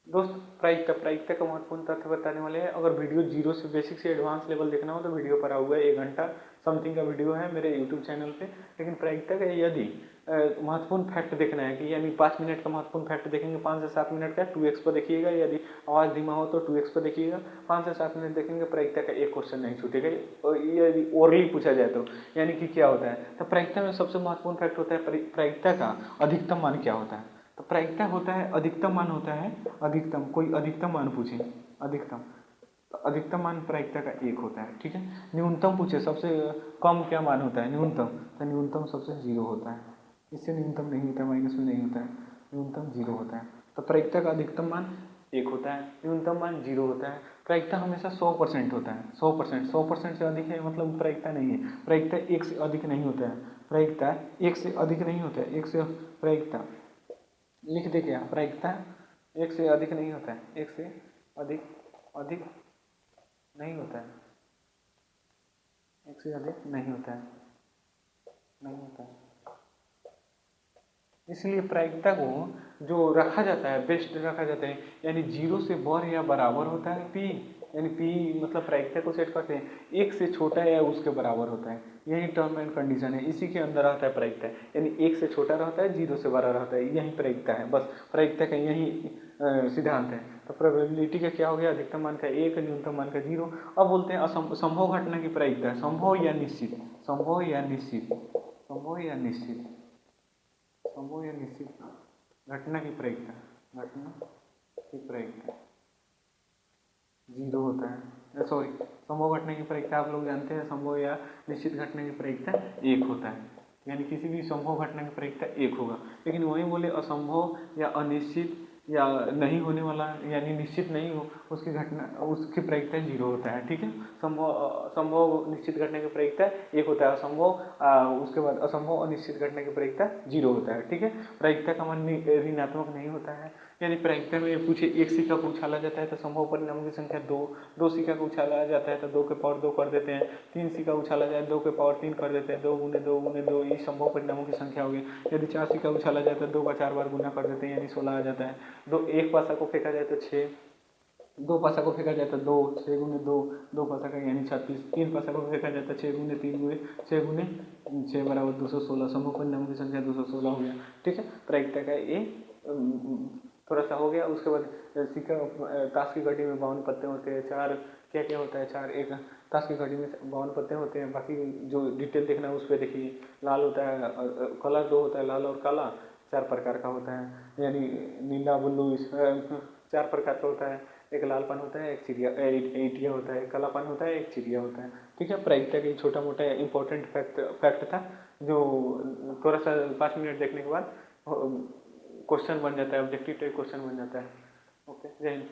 दोस्त प्रायिकता का महत्वपूर्ण तथ्य बताने वाले हैं। अगर वीडियो जीरो से बेसिक से एडवांस लेवल देखना हो तो वीडियो पर हुआ है, 1 घंटा समथिंग का वीडियो है मेरे यूट्यूब चैनल पे। लेकिन प्रायिकता का यदि महत्वपूर्ण फैक्ट देखना है कि यानी 5 मिनट का महत्वपूर्ण फैक्ट देखेंगे, 5 से 7 मिनट का 2x पर देखिएगा, यदि आवाज़ धीमा हो तो 2x पर देखिएगा। 5 से 7 मिनट देखेंगे, प्रायिकता का एक क्वेश्चन नहीं छूटेगा। और यदि ओरली पूछा जाए तो यानी कि क्या होता है, तो प्रायिकता में सबसे महत्वपूर्ण फैक्ट होता है प्रायिकता का अधिकतम मान क्या होता है। तो प्रायिकता होता है अधिकतम मान होता है, अधिकतम कोई अधिकतम मान पूछे, अधिकतम, तो अधिकतम मान प्रायिकता का 1 होता है, ठीक है। न्यूनतम पूछे सबसे कम क्या मान होता है, न्यूनतम, तो न्यूनतम सबसे 0 होता है, इससे न्यूनतम नहीं होता है, माइनस में नहीं होता है, न्यूनतम 0 होता है। तो प्रायिकता का अधिकतम मान 1 होता है, न्यूनतम मान 0 होता है। प्रायिकता हमेशा 100% होता है, 100%, 100% से अधिक है मतलब प्रायिकता नहीं है। प्रायिकता 1 से अधिक नहीं होता है, प्रायिकता 1 से अधिक नहीं होता है, 1 से प्रायिकता लिख दे क्या, प्रायिकता 1 से अधिक नहीं होता है, 1 से अधिक अधिक नहीं होता है, 1 से अधिक नहीं होता है, नहीं होता है। इसलिए प्रायिकता को जो रखा जाता है, बेस्ट रखा जाता है, यानी 0 से बढ़ या बराबर होता है पी, यानी पी मतलब प्रायिकता को सेट करते हैं 1 से छोटा या उसके बराबर होता है, यही टर्म एंड कंडीशन है, इसी के अंदर रहता है प्रायिकता। यानी 1 से छोटा रहता है, 0 से बड़ा रहता है, यही प्रायिकता है, बस प्रायिकता का यही सिद्धांत है। तो प्रोबेबिलिटी का क्या हो गया, अधिकतम मान का 1, न्यूनतम मान का 0। अब बोलते हैं संभव घटना की प्रायिकता, संभव या निश्चित, संभव या निश्चित, संभव या निश्चित, संभव या निश्चित घटना की प्रायिकता, घटना की प्रायिकता 0 होता है, सॉरी, संभव घटना की प्रायिकता आप लोग जानते हैं, संभव या निश्चित घटना की प्रायिकता 1 होता है, यानी किसी भी संभव घटना की प्रायिकता 1 होगा। लेकिन वही बोले असंभव या अनिश्चित या नहीं होने वाला यानी निश्चित नहीं हो, उसकी घटना उसकी प्रायिकता 0 होता है, ठीक है। संभव निश्चित घटना की प्रायिकता 1 होता है, असंभव उसके बाद असंभव अनिश्चित घटना की प्रायिकता 0 होता है, ठीक है। प्रायिकता का मान ऋणात्मक नहीं होता है, यानी प्रायिकता में पूछे 1 सिक्का को उछाला जाता है तो संभव परिणामों की संख्या 2, 2 सिक्का को उछाला जाता है तो 2 के पावर 2 कर देते हैं, 3 सिक्का उछाला जाए 2 के पावर 3 कर देते हैं, 2 गुने 2 गुने 2, ये संभव परिणामों की संख्या हो गई। यदि 4 सिक्का उछाला जाए तो 2 का 4 बार गुना कर देते हैं, यानी 16 आ जाता है। दो एक पासा को फेंका जाए तो 6, 2 पासा को फेंका जाए तो 2, 6 गुने 2, 2 पासा का यानी 36, 3 पासा को फेंका जाए तो 6 गुने 3 गुने 6 गुने 6 बराबर 216, संभव परिणामों की संख्या 216 हो गया, ठीक है। प्रायिकता का ये थोड़ा सा हो गया। उसके बाद सिक्का, ताश की घड़ी में 52 पत्ते होते हैं, 4 क्या क्या होता है, 4 एक ताश की घड़ी में 52 पत्ते होते हैं। बाकी जो डिटेल देखना है उस पर देखिए, लाल होता है, कलर 2 होता है, लाल और काला 4 प्रकार का होता है, यानी नीला ब्लू 4 प्रकार का होता है। एक लालपन होता है, एक चिड़िया ईटिया होता है, एक कालापन होता है, एक चिड़िया होता है, ठीक है। प्रायिकता का छोटा मोटा इंपॉर्टेंट फैक्ट था, जो थोड़ा सा 5 मिनट देखने के बाद क्वेश्चन बन जाता है, ऑब्जेक्टिव टाइप क्वेश्चन बन जाता है। ओके, जय हिंद।